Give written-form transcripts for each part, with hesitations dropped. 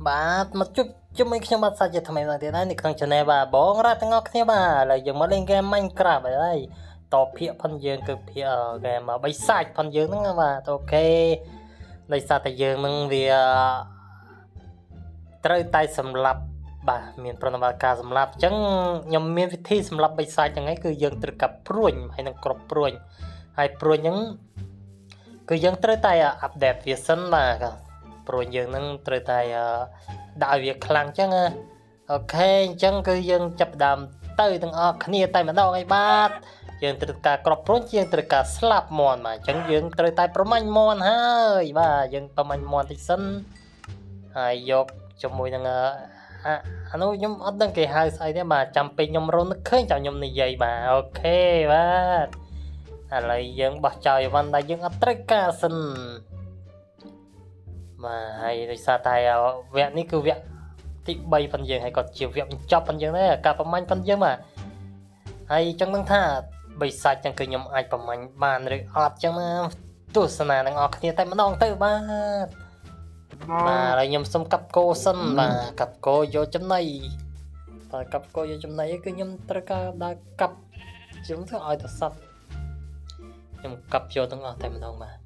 បាទមកជួបជាមួយខ្ញុំបាទសាជាថ្មីម្ដងទៀតហើយនៅក្នុង channel បាទបងរ៉ាទាំងអស់គ្នាបាទឥឡូវយើងមកលេង game Minecraft ហើយតភាគផុនយើងគឺភាគ game បិសាចផុនយើងហ្នឹងបាទអូខេដោយសារតែយើងនឹងវាត្រូវតែសម្លាប់បាទមានប្រតិបត្តិការសម្លាប់អញ្ចឹងខ្ញុំមានវិធីសម្លាប់បិសាចហ្នឹងឯងគឺយើងត្រូវកាប់ព្រួញហើយនឹងគ្រប់ព្រួញហើយព្រួញហ្នឹងគឺយើងត្រូវតែអាប់ដេតវាសិនបាទព្រួញយើងនឹងត្រូវតែដាក់ឲ្យវាខ្លាំងអញ្ចឹងអូខេអញ្ចឹងគឺយើងចាប់ដើមទៅទាំងអស់គ្នាតែម្ដងឯបាទយើងត្រូវការក្របព្រួញយើងត្រូវការស្លាប់មន់បាទអញ្ចឹងយើងត្រូវតែប្រមាញ់មន់ហើយបាទយើងប្រមាញ់មន់តិចសិនហើយយកជាមួយនឹងអានោះខ្ញុំអត់ដឹងគេហៅស្អីទេបាទចាំពេលខ្ញុំរនឹកឃើញចាំខ្ញុំនិយាយបាទអូខេបាទឥឡូវយើងបោះចោលអីវ៉ាន់ដែលយើងអត់ត្រូវការសិនបាទហើយដោយសារតែវគ្គនេះគឺវគ្គទី3ប៉ុនយើងហើយក៏ជាវគ្គបញ្ចប់ប៉ុនយើងដែរការប្រមាញ់ប៉ុនយើងបាទហើយចង់ដឹងថាបិសាចចឹងគឺខ្ញុំអាចប្រមាញ់បានឬអត់ចឹងណាទស្សនាទាំងអស់គ្នាតែម្ដងទៅបាទហើយខ្ញុំសុំកាប់គោសិនបាទកាប់គោយកចំណីបាទកាប់គោយកចំណីគឺខ្ញុំត្រូវការដើរកាប់ជើងធ្វើឲ្យទៅសັບខ្ញុំកាប់យកទាំងអស់តែម្ដងបាទ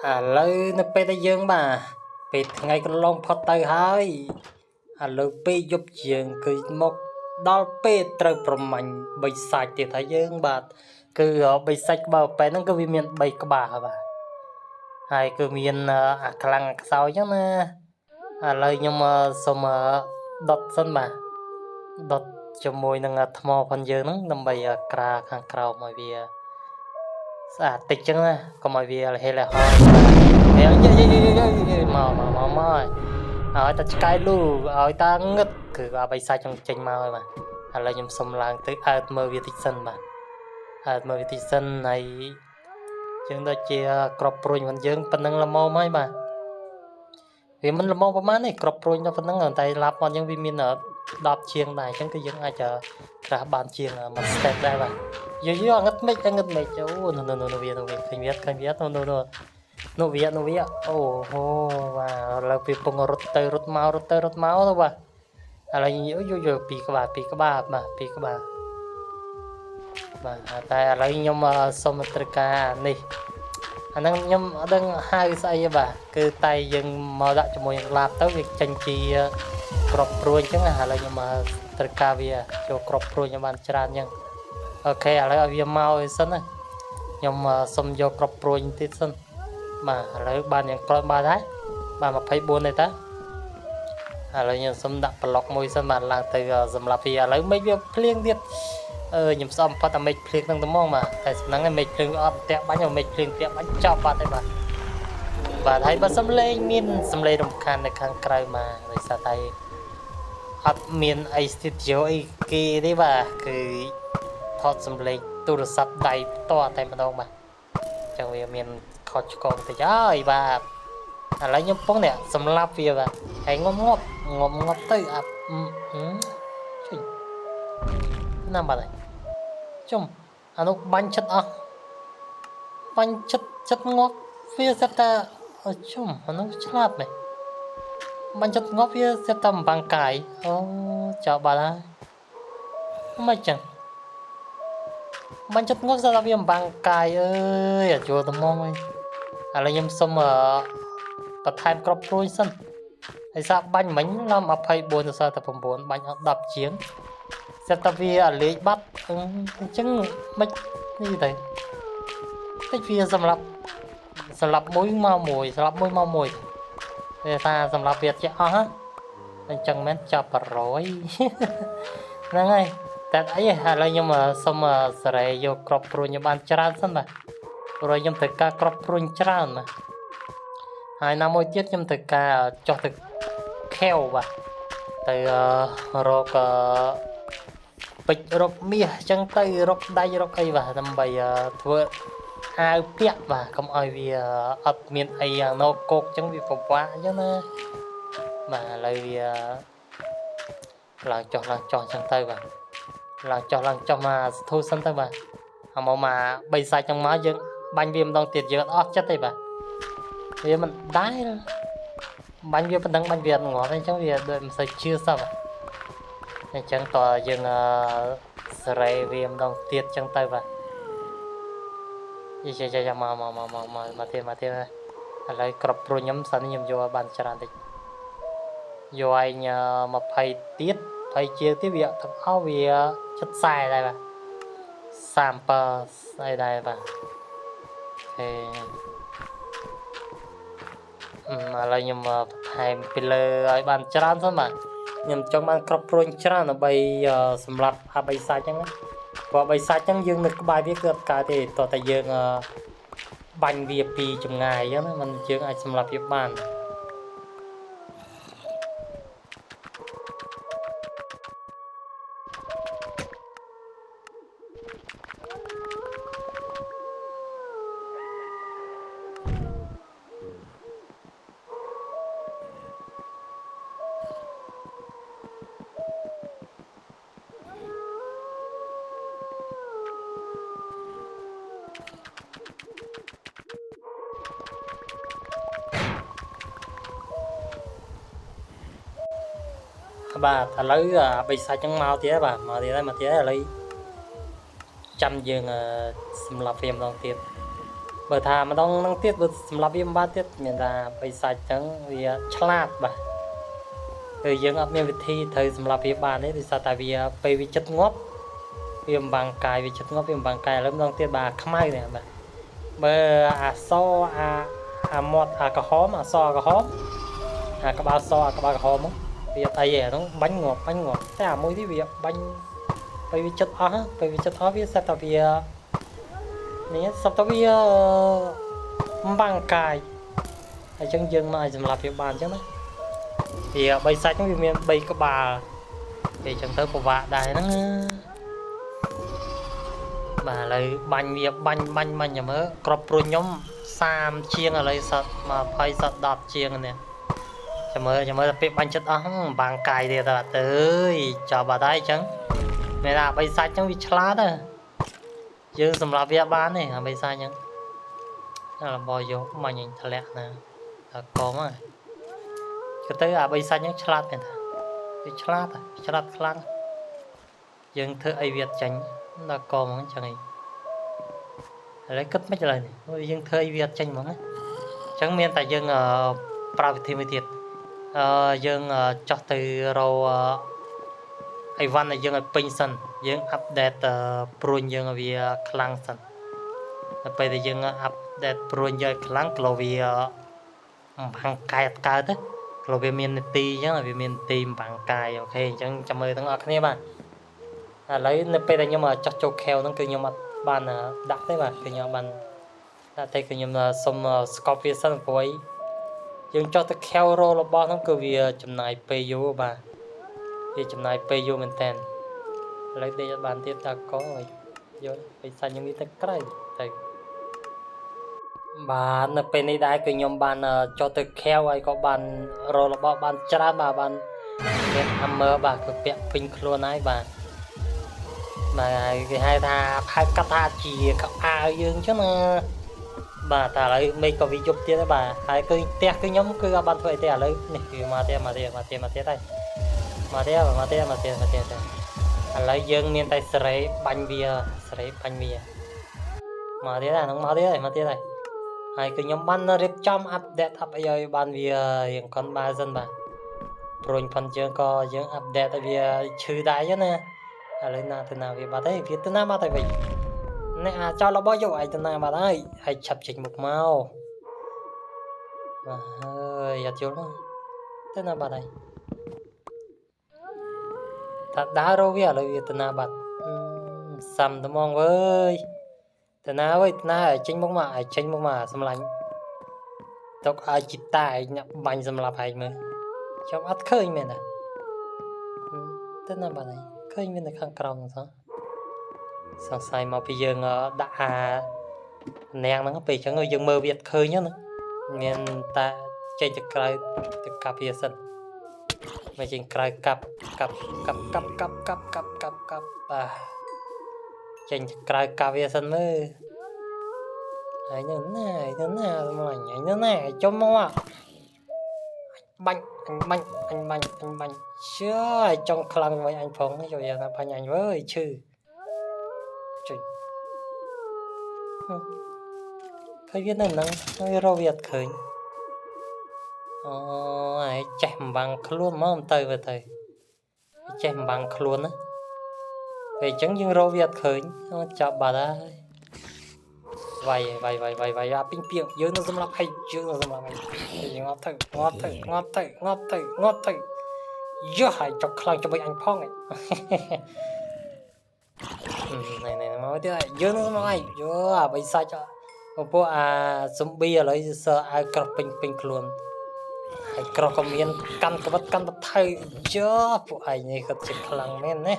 ឥឡូវនៅពេលដែលយើងបាទពេលថ្ងៃកន្លងផុតទៅហើយឥឡូវពេលយប់យើងគឺមកដល់ពេលត្រូវប្រមាញ់បិសាចទៀតហើយយើងបាទគឺបិសាចក្បាលប៉ែហ្នឹងគឺវាមាន3ក្បាលបាទហើយគឺមានអាខ្លាំងអាខ្សោយអញ្ចឹងណាឥឡូវខ្ញុំសុំដុតសិនបាទដុតជាមួយនឹងថ្មផងយើងហ្នឹងដើម្បីក្រាខាងក្រោមឲ្យវាស្អាតតិចចឹងណាកុំឲ្យវាលហេលហោហើយមកឲ្យតែឆ្កែលូឲ្យតាងឹតគឺបិសាចចង់ចេញមកហើយបាទឥឡូវខ្ញុំសុំឡើងទៅអើតមើលវាតិចសិនបាទអើតមើលវាតិចសិនហើយយើងដូចជាក្របព្រួញផងយើងប៉ុណ្ណឹងល្មមហើយបាទវាមិនល្មមប្រហែលទេក្របព្រួញដល់ប៉ុណ្ណឹងតែឡាប់មកយើងវាមាន 10 ជាងដែរអញ្ចឹងគឺយើងអាចក្រាស់បានជាង1 step ដែរបាទយូអងឹតមេឃអូនៅវាឃើញវានោះវាអូហូបាទឥឡូវវាពងរត់ទៅរត់មកទៅបាទឥឡូវយូ2ក្បាលបាទ2ក្បាលបាទតែឥឡូវខ្ញុំសុំត្រូវការនេះអាហ្នឹងខ្ញុំអត់ដឹងហៅស្អីទេបាទគឺតែយើងមកដាក់ជាមួយនឹងឡាបទៅវាចេញជាក្របព្រួយអញ្ចឹងឥឡូវខ្ញុំត្រូវការវាចូលក្របព្រួយខ្ញុំបានច្រើនអញ្ចឹងអូខេឥឡូវឲ្យវាមកឲ្យសិនណាខ្ញុំសុំយកក្របព្រួយទៀតសិនបាទឥឡូវបានយ៉ាងក្រោយបានហើយបាទ24ទេតាឥឡូវខ្ញុំសុំដាក់ប្លុកមួយសិនបាទឡើងទៅសម្រាប់វាឥឡូវមេឃវាភ្លៀងទៀតខ្ញុំស្អប់ផាត់តែមេឃភ្លៀងហ្នឹងទៅហ្មងបាទតែហ្នឹងឯងមេឃភ្លៀងអត់តាក់បាញ់មេឃភ្លៀងតាក់បាញ់ចប់បាត់ហើយបាទហើយបើសំឡេងមានសំឡេងរំខាននៅខាងក្រៅមកដោយសារតែអត់មានអី studio អីគេទេបាទគឺថតសំឡេងទូរស័ព្ទដៃផ្ទាល់តែម្ដងបាទអញ្ចឹងវាមានខុសឆ្គងតិចហើយបាទឥឡូវខ្ញុំពងនេះសម្រាប់វាបាទហើយងប់ទៅអាជួយណាំបាទជុំអានោះបាញ់ចិត្តអស់បាញ់ចិត្តងាប់វាស្រាប់តែជុំអានោះឆ្លាតមែនបាញ់ចិត្តងាប់វាស្រាប់តែអំបាំងកាយអូចោលបាត់ហើយមិនចឹងបាញ់ចិត្តងាប់ស្រាប់តែវាអំបាំងកាយអើយអាជួត្មងវិញឥឡូវខ្ញុំសុំបន្ថែមក្របព្រួយសិនហើយសាបាញ់មិញឡំ24ទៅសល់តែ9បាញ់អត់10ជាងស្រាប់តែវាលេខបាត់អញ្ចឹងមិននេះទៅតិចវាសម្រាប់មួយមកមួយវាថាសម្រាប់វាចេះអស់អញ្ចឹងមែនចាប់100ហ្នឹងហើយតែអីឥឡូវខ្ញុំសុំសេរីយកក្របព្រួយខ្ញុំបានច្រើនសិនបាទព្រោះខ្ញុំត្រូវការក្របព្រួយច្រើនបាទហើយណាមួយទៀតខ្ញុំត្រូវការចុះទៅខែវបាទទៅរកពេជ្ររកមាសអញ្ចឹងទៅរកដៃរកអីបាទដើម្បីធ្វើអាវពាក់បាទកុំឲ្យវាអត់មានអីយ៉ាងណូកោកអញ្ចឹងវាពិបាកអញ្ចឹងណាបាទឥឡូវវាឡើងចុះអញ្ចឹងទៅបាទឡើងចុះមកសធូសិនទៅបាទអាមក3សាច់ចឹងមកយើងបាញ់វាម្ដងទៀតយើងអត់ចិត្តទេបាទវាមិនដែរបាញ់វាប៉ុណ្ណឹងបាញ់វាអត់ងាប់អញ្ចឹងវាដូចមិនសូវជឿសោះអញ្ចឹងតើយើងសេរីវាម្ដងទៀតអញ្ចឹងទៅបាទយីមកទៀតឥឡូវក្របព្រួយខ្ញុំសិនខ្ញុំយកបានច្រើនតិចយកឯង20ទៀត20ជាងទៀតវាទាំងអស់វា70ដែរបាទ37ស្អីដែរបាទអូខេឥឡូវខ្ញុំបន្ថែមពីលើឲ្យបានច្រើនសិនបាទខ្ញុំចង់បានក្របព្រួយច្រើនដើម្បីសម្រាប់3សាច់អញ្ចឹងព្រោះ3សាច់អញ្ចឹងយើងនៅក្បែរវាគឺអត់កើតទេតោះតែយើងបាញ់វាពីចម្ងាយអញ្ចឹងណាมันយើងអាចសម្រាប់វាបានបាទឥឡូវបីសាច់ហ្នឹងមកទៀតបាទមកទៀតឥឡូវចាំយើងសម្រាប់វាម្ដងទៀតបើថាម្ដងហ្នឹងទៀតបើសម្រាប់វាមិនបានទៀតមានថាបីសាច់ហ្នឹងវាឆ្លាតបាទគឺយើងអត់មានវិធីត្រូវសម្រាប់វាបានទេដោយសារតែវាពេលវាចិត្តងាប់វាអំបាំងកាយវាចិត្តងាប់វាអំបាំងកាយឥឡូវម្ដងទៀតបាទខ្មៅនេះបាទបើអាសអាមាត់អាក្រហមអាសអាក្រហមអាក្បាលសអាក្បាលក្រហមវាអីហ្នឹងបាញ់ងាប់តែអាមួយនេះវាបាញ់ពេលវាចិត្តអស់វាស្អាតតែវានេះស្អាតតែវាអំបាំងកាយអញ្ចឹងយើងមកឲ្យសម្រាប់វាបានអញ្ចឹងណាវា3សាច់ហ្នឹងវាមាន3ក្បាលអញ្ចឹងទៅពិបាកដែរហ្នឹងបាទឥឡូវបាញ់វាបាញ់មើលក្របព្រួយខ្ញុំ30ជាងឥឡូវសត20សត10ជាងនេះ ចាំមើលពេលបាញ់ចិត្តអស់បាំងកាយទៀតតើអើយចាប់បាត់ហើយអញ្ចឹងមានថាបីសាច់អញ្ចឹងវាឆ្លាតណាយើងសម្រាប់វាបានទេអាបីសាច់អញ្ចឹងរបស់យកមាញ់អញធ្លាក់ណាដល់កងហ្នឹងគឺទៅអាបីសាច់អញ្ចឹងឆ្លាតមែនតាវាឆ្លាតខ្លាំងយើងធ្វើអីវាចាញ់ដល់កងហ្នឹងអញ្ចឹងឯងឥឡូវគិតមិនឡើយយើងធ្វើអីវាចាញ់ហ្មងណាអញ្ចឹងមានតែយើងប្រើវិធីមួយទៀតយើងចោះទៅរកអីវ៉ាន់ដែលយើងឲ្យពេញសិនយើងអាប់ដេតព្រួញយើងឲ្យវាខ្លាំងសិនដល់ពេលដែលយើងអាប់ដេតព្រួញយើងខ្លាំងក្លោវាបាំងកាយអត់កើតទេក្លោវាមាននីតិអញ្ចឹងវាមាននីតិបាំងកាយអូខេអញ្ចឹងចាំមើលទាំងអស់គ្នាបាទឥឡូវនៅពេលដែលខ្ញុំចោះចូលខែវហ្នឹងគឺខ្ញុំអត់បានដាក់ទេបាទគឺខ្ញុំបានតែគឺខ្ញុំសុំស្កប់វាសិនព្រោះយើងចោះទៅខែវរករបស់ហ្នឹងគឺវាចំណាយពេលយូរបាទវាចំណាយពេលយូរមែនតើឥឡូវដេកអត់បានទៀតតាកឲ្យយកបិសាច់ខ្ញុំវាទៅក្រៅទៅបាទនៅពេលនេះដែរគឺខ្ញុំបានចុះទៅខែវហើយក៏បានរករបស់បានច្រើនបាទបានមានHammerបាទគឺពាក់ពេញខ្លួនហើយបាទគេហៅថាផៅកាត់ថាជាកៅអៅយើងចឹងណាបាទតែឥឡូវមេឃក៏វាយប់ទៀតហើយបាទហើយគឺផ្ទះគឺខ្ញុំគឺអត់បានធ្វើអីទេឥឡូវនេះគឺមកទៀតហើយមកទៀតឥឡូវយើងមានតែសេរីបាញ់វាមកទៀតហ្នឹងមកទៀតហើយហើយគឺខ្ញុំបានរៀបចំអាប់ដេតអីឲ្យបានវារៀងកន់បានសិនបាទព្រួញផុនជើងក៏យើងអាប់ដេតឲ្យវាឈឺដែរចឹងណាឥឡូវណាទៅណាវាបាត់ហើយវាទៅណាបាត់ហើយវិញនេះអាចោលរបស់យកឯទៅណាបាត់ហើយឆាប់ចេញមុខមកបាទហើយអត់យល់ទៅណាបាត់ហើយថាដើររវាឥឡូវវាទៅណាបាត់សាំត្មងវើយទៅណាវើយទៅណាចេញមុខមកសម្លាញ់ទុកឲ្យជីតាឯងបាញ់សម្លាប់ឯងមើលខ្ញុំអត់ឃើញមែនទេទៅណាបាត់ហើយឃើញមាននៅខាងក្រោមហ្នឹងសង្ស័យមកពីយើងដាក់អានាងហ្នឹងពេលអញ្ចឹងយើងមើលវាអត់ឃើញណាមានតែចេញទៅក្រៅទៅកាប់វាសិនមកចេញក្រៅកាប់បាទចេញទៅក្រៅកាប់វាសិនមើលហើយនៅណាសម្លាញ់ហើយនៅណាចុំមកបាញ់ជឿចង់ខ្លាំងវិញអញផងយកយ៉ាងណាបាញ់អញវើយឈឺចុយឃើញវានៅហ្នឹងហើយរកវាអត់ឃើញអូហើយចេះអំបាំងខ្លួនមកទៅចេះអំបាំងខ្លួនណាពេលអញ្ចឹងយើងរកវាអត់ឃើញចាប់បាត់ហើយវាយអាពីងយើងនឹងសម្រាប់ឲ្យយើងងាប់ទៅយកឲ្យចុកខ្លាំងជាមួយអញផងណែមកទៀតយើងនឹងសម្រាប់ឲ្យយកអាបិសាច់ពួកអាស៊ុំប៊ីឥឡូវសើអាវក្រោះពេញខ្លួនហើយក្រោះក៏មានកាន់ក្បិតកាន់បថៅយកពួកឯងនេះគាត់ជាខ្លាំងមែនណា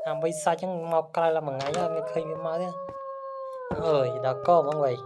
អាបិសាច់ហ្នឹងមកក្រៅឡើងមួយថ្ងៃហើយមិនឃើញវាមកទេអើយដល់កហ្មងវិញ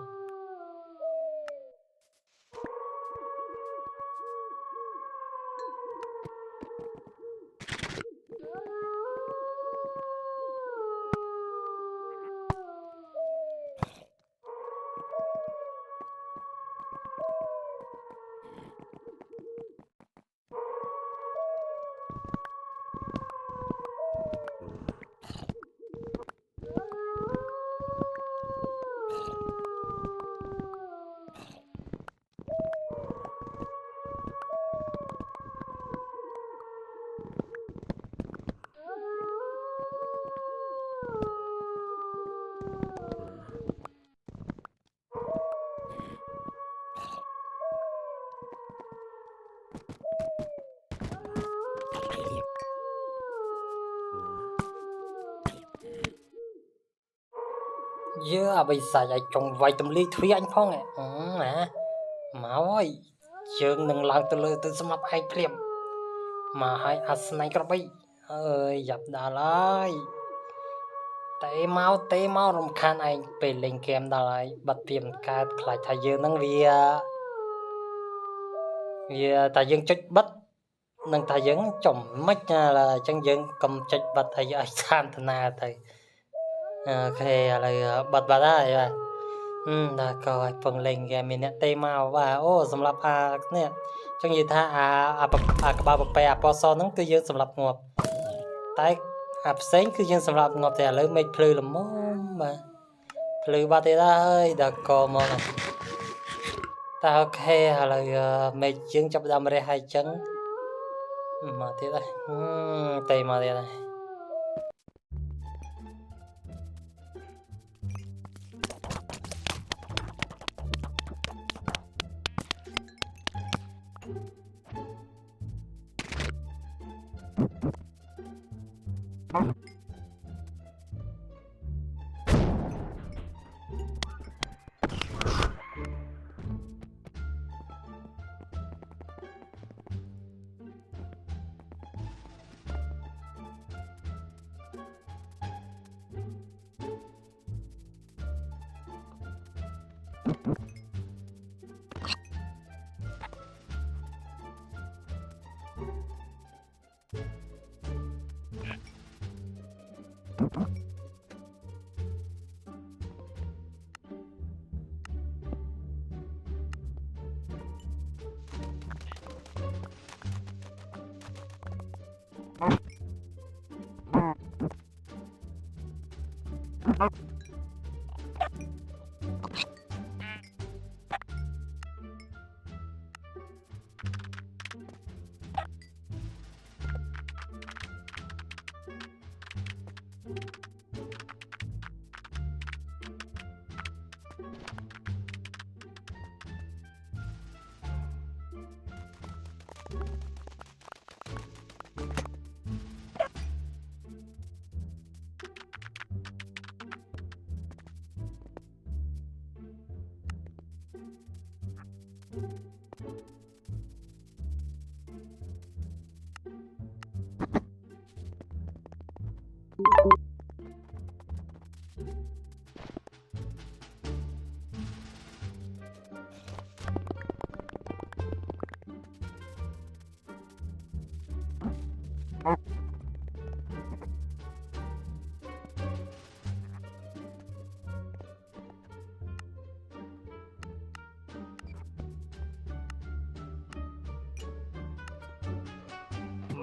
យើអាបិសាច់ឲ្យចង់វាយទម្លាយទ្វាអញផងណាមកហើយជើងនឹងឡើងទៅលើទៅសម្រាប់ឯងព្រាមមកឲ្យអាស្នែងក្របីអើយយ៉ាប់ដល់ហើយតែមករំខានឯងពេលលេងហ្គេមដល់ហើយបាត់ព្រាមកើតខ្លាចថាយើងនឹងវា វាតែយើងចុចបិទនឹងតែយើងចំមិនlàអញ្ចឹងយើងកុំចុចបិទឲ្យឲ្យសានតាណាទៅអូខេឥឡូវបិទបាត់ហើយបាទដល់ក៏ឲ្យពងលេងហ្គេមមានអ្នកទេមកបាទអូសម្រាប់នេះអញ្ចឹងនិយាយថាក្បាលប្រប៉ែពណ៌សហ្នឹងគឺយើងសម្រាប់ងាប់តែផ្សេងគឺយើងសម្រាប់ងាប់តែឥឡូវមេឃភ្លឺល្មមបាទភ្លឺបាត់ទេហើយដល់ក៏មកតែអូខេឥឡូវមេឃយើងចាប់ដើមរះហើយអញ្ចឹងមកទៀតហើយតែមកទៀតហើយ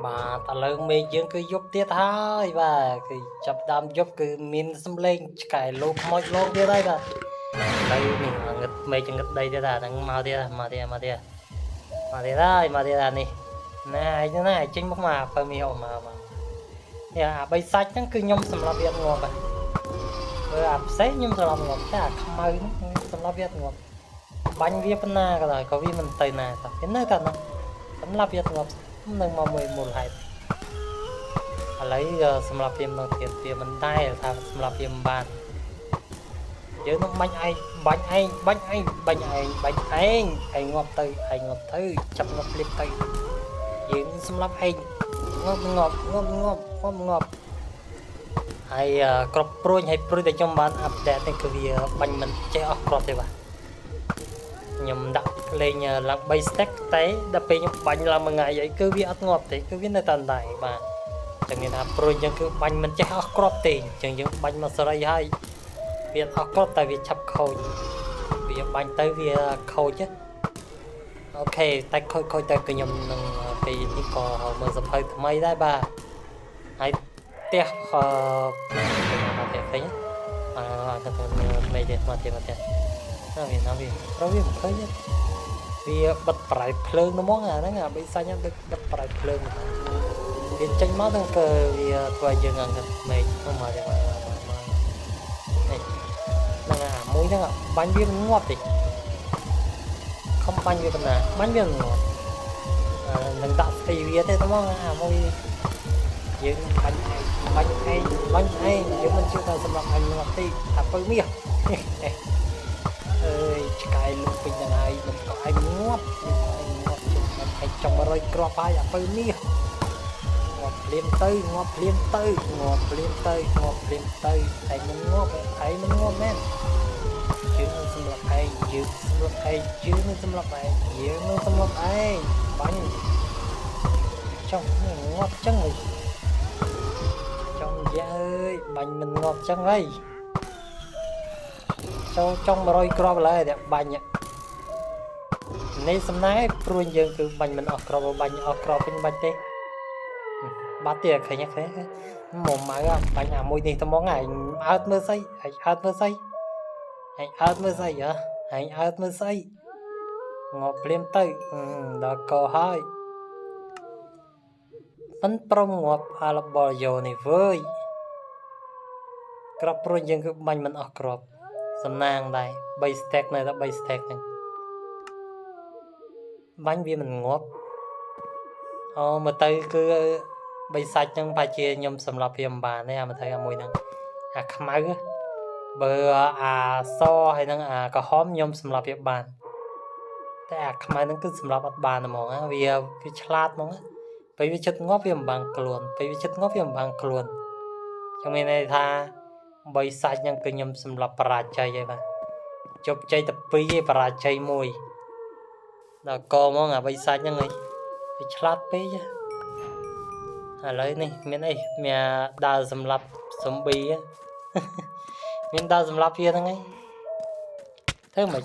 បាទឥឡូវមេឃយើងគឺយប់ទៀតហើយបាទគឺចាប់ដើមយប់គឺមានសំឡេងឆ្កែលោកខ្មោចលោកទៀតហើយបាទហើយនេះងឹតមេឃងឹតដីទៀតហ្នឹងមកទៀតមកទៀតហើយនេះណែឯងណាចេញមកបើមីហៅមកនេះអាបីសាច់ហ្នឹងគឺខ្ញុំសម្រាប់វាងាប់បាទព្រោះអាផ្សេងខ្ញុំសម្រាប់ងាប់តែអាខ្មៅហ្នឹងសម្រាប់វាងាប់បាញ់វាប៉ុណ្ណាក៏ដោយក៏វាមិនទៅណាតោះវានៅតែនោះសម្រាប់វាងាប់នឹងមកមួយមូលហេតុឥឡូវសម្រាប់វាមិនទៀតវាមិនដែរថាសម្រាប់វាមិនបានយើងនឹងបាញ់ឯងងាប់ទៅចាប់ងាប់ភ្លាមទៅយើងសម្រាប់ឯងងាប់ហើយគ្រប់ព្រួយតែខ្ញុំបានអាប់ដេតនេះគឺវាបាញ់មិនចេះអស់គ្រាប់ទេបាទខ្ញុំដាក់លេងឡើង3 stack តែដល់ពេលខ្ញុំបាញ់ឡើងមួយថ្ងៃអីគឺវាអត់ងាប់ទេគឺវានៅតែដែរបាទចឹងមានថាព្រួយចឹងគឺបាញ់មិនចេះអស់គ្រាប់ទេចឹងយើងបាញ់មកសេរីហើយវាអស់គ្រាប់តែវាឆាប់ខូចវាបាញ់ទៅវាខូចអូខេតែខូចទៅគឺខ្ញុំនឹងពេលនេះក៏មើលសភៅថ្មីដែរបាទហើយផ្ទះមកផ្ទះឃើញទៅថ្មីទៀតមកទៀតណាវាព្រោះវាមិនឃើញវាបិទប្រៃភ្លើងហ្មងអាហ្នឹងអាបីសាច់ហ្នឹងបិទប្រៃភ្លើងវាចេញមកហ្នឹងគឺវាធ្វើឲ្យយើងអង្គមេឃមកទេមកហ្នឹងមួយហ្នឹងបាញ់វាងាប់តិចខំបាញ់វាប៉ុណ្ណាបាញ់វាងាប់នឹងដាក់ស្ទីវាទេហ្មងអាមួយយើងបាញ់ឯងយើងមិនជឿថាសម្រាប់អញងាប់ទេថាពៅមាសអើយឆ្កែលុបពេញហ្នឹងហើយមិនក៏ឯងងាប់ឯងចង់100គ្រាប់ហើយអាពៅមាសងាប់ភ្លាមទៅឯងមិនងាប់មែនជឿសម្រាប់ឯង dương xâm lập ai dương nó xâm lập ai dương nó xâm lập ai bánh trong ngọt chân rồi trong da ơi bánh mình ngọt chân ấy trong mà rồi crop lại đẹp bánh ạ này xâm nái pruin dương cứ bánh mình ở crop bên bánh tê bát tiệc khởi nhắc thế mồm máy à bánh à mùi này tao món ảnh ớt mơ say anh ớt mơ say hả anh ớt mơ say ngọt liêm tay đó có hai bánh prong ngọt à là bò dầu này với crop pruin dương cứ bánh mình ở crop xâm nàng đây bay stack này bánh vì mình ngọt mà tay cứ bay sạch nhưng phải chia nhom sầm lập hiểm bà này mà thấy mùi năng khăm áo bờ so hay năng có hóm nhom sầm lập hiểm bànแต่khăm áo năng cứ sầm lập bàn mong á vì chlat mong áไปวิชิตงอบhiểm bằng cồnไปวิชิตงอบhiểm bằng cồn trong này tha bay sạch nhưng cứ nhom sầm lập pra chay vậy bà chụp chay tập pi pra chay mùi đó co mong bay sạch nhưng người chlat pi chứ lấy này miền này mẹ đa sầm lập zombie á miền đa sầm lập kia thằng ấy thế mà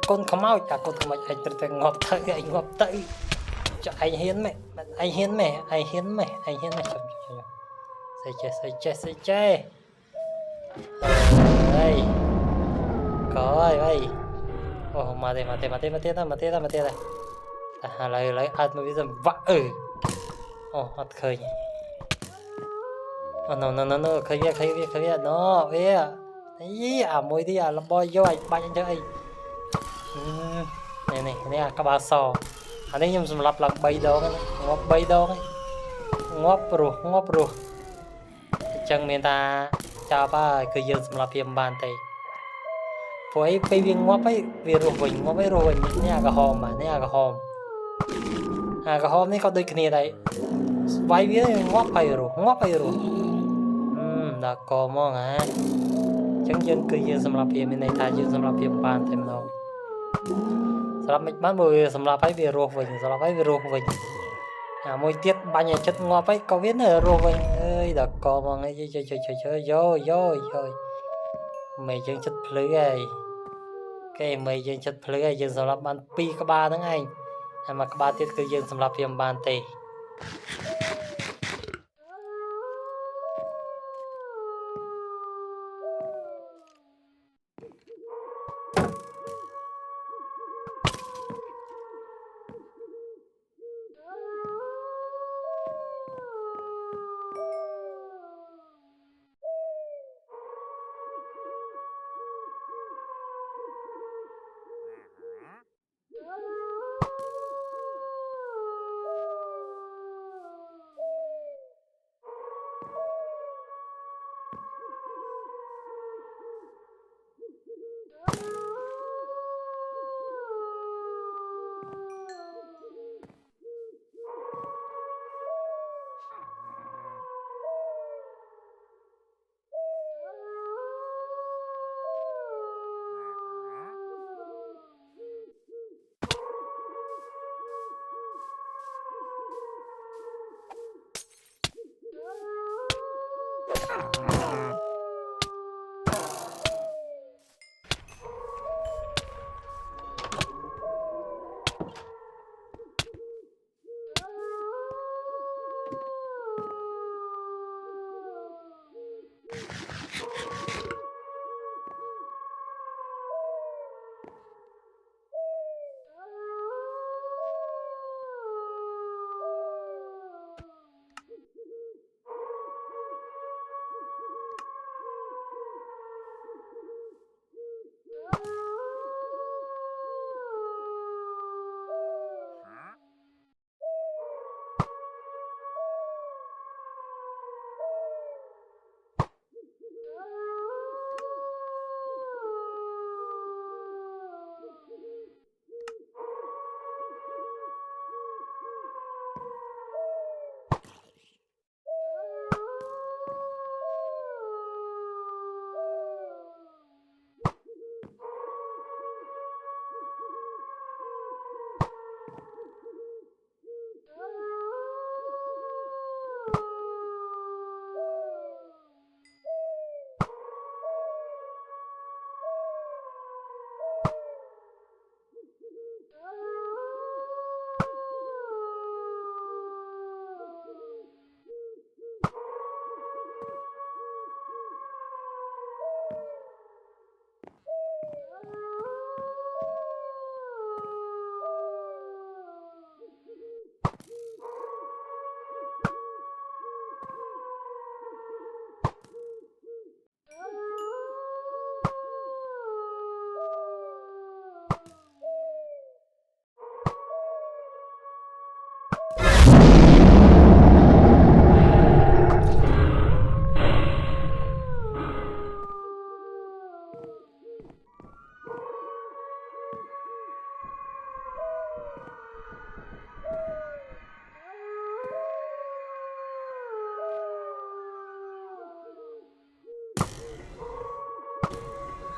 con không mau con không mau anh tự ngọt tới cho anh hiến mẹ xây che đây có đây mà đây lấy ăn mà bây giờ vạ hot khơi no khơi nó về ấy môi đi là boy vô anh bay cho anh này các bạn sò anh ấy nhung sầm lập làm bay đó ngóp rồi chẳng miền ta chào ba cứ giờ sầm lập hiểm bàn tay với bay viên ngóp ấy vì rồi nha cái hòm cái hòm này có đôi kia đây vài viên ngóp hay rồi đã có mong chẳng dân cứ giờ sầm lập hiểm này thay giờ sầm lập hiểm bàn thêm đâuสำหรับมันมือสำหรับให้วีโรวิ่งmôi tiết bao nhiêu chất ngọt ấy có biết là rô vinh ơi đã có mà ngay chơi mày chân chất phứ ấy cái mày chân chất phứ ấy dân sầm lập ban pi các ba tháng anh mà các ba tiết cứ dân sầm lập hiểm ban tề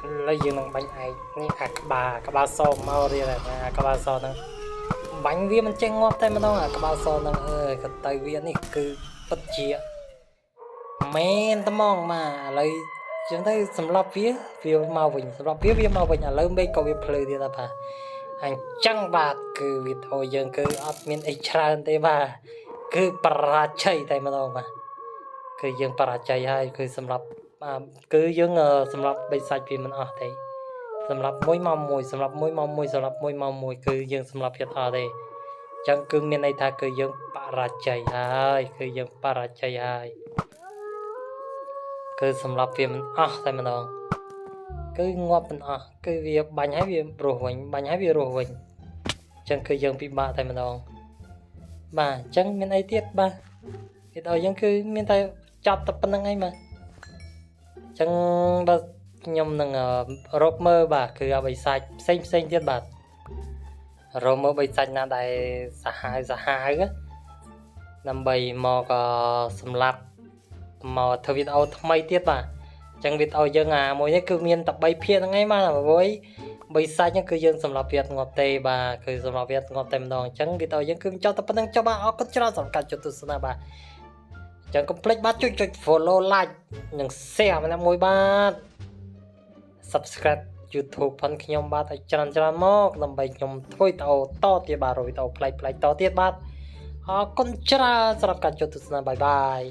lấy dương nông bánh ai ní cả ba so mau đi là cả ba so nữa bánh viên mình chênh ngọt tay mà đâu cả ba so nữa cái tay viên này cứ bất chia men tao mong mà lấy chúng ta sắm lắp phía màu vinh sắm lắp phía màu vinh lấy mấy câu việc play đi là bà anh chẳng bạc cứ việc hồi giờ cứ admin extra thế bà cứ para chạy tay mà đâu mà cứ dương para chạy hay cứ sắm lắp cứ dương sắm lắp bây sai vì mình thếสำหรับมวยเมาสำหรับมวยเมาคือยังสำหรับเพียรอะไรจังคือมีในทางคือยังปาราใจคือยังปาราใจคือสำหรับเพียรมันแต่มันองคืองวบมันคือเวียบัญให้เวียโรวิงจังคือยังปีบาแต่มันองบ่าจังมีในเทียบบ่าที่เรายังคือมีแต่จับตับปนังไงมาจังบ่nhom nâng rốt mơ bà cứ bị sạch xanh tiết bạc rồi mơ bị sạch là đại giả hai á nằm bầy mò có sầm lạp mò thơ vịt áo thay tiết bà chẳng vịt áo dân mỗi cái cứ miên tập bay phiên ngay mà với bị sạch nhưng cứ dân sầm lạp việt ngọt tê bà cứ sầm lạp việt ngọt tèm đòn chẳng vịt áo dân cứ cho tập năng cho bà áo có cho sầm cả cho tụi sơn bà chẳng complete bắt chui follow like nhưng share mà môi ba subscribe YouTube ផងខ្ញុំបាទឲ្យច្រើនមកដើម្បីខ្ញុំធ្វើតទៀតបាទរយត play តទៀតបាទអរគុណច្រើនសម្រាប់ការចូលទស្សនាបាយ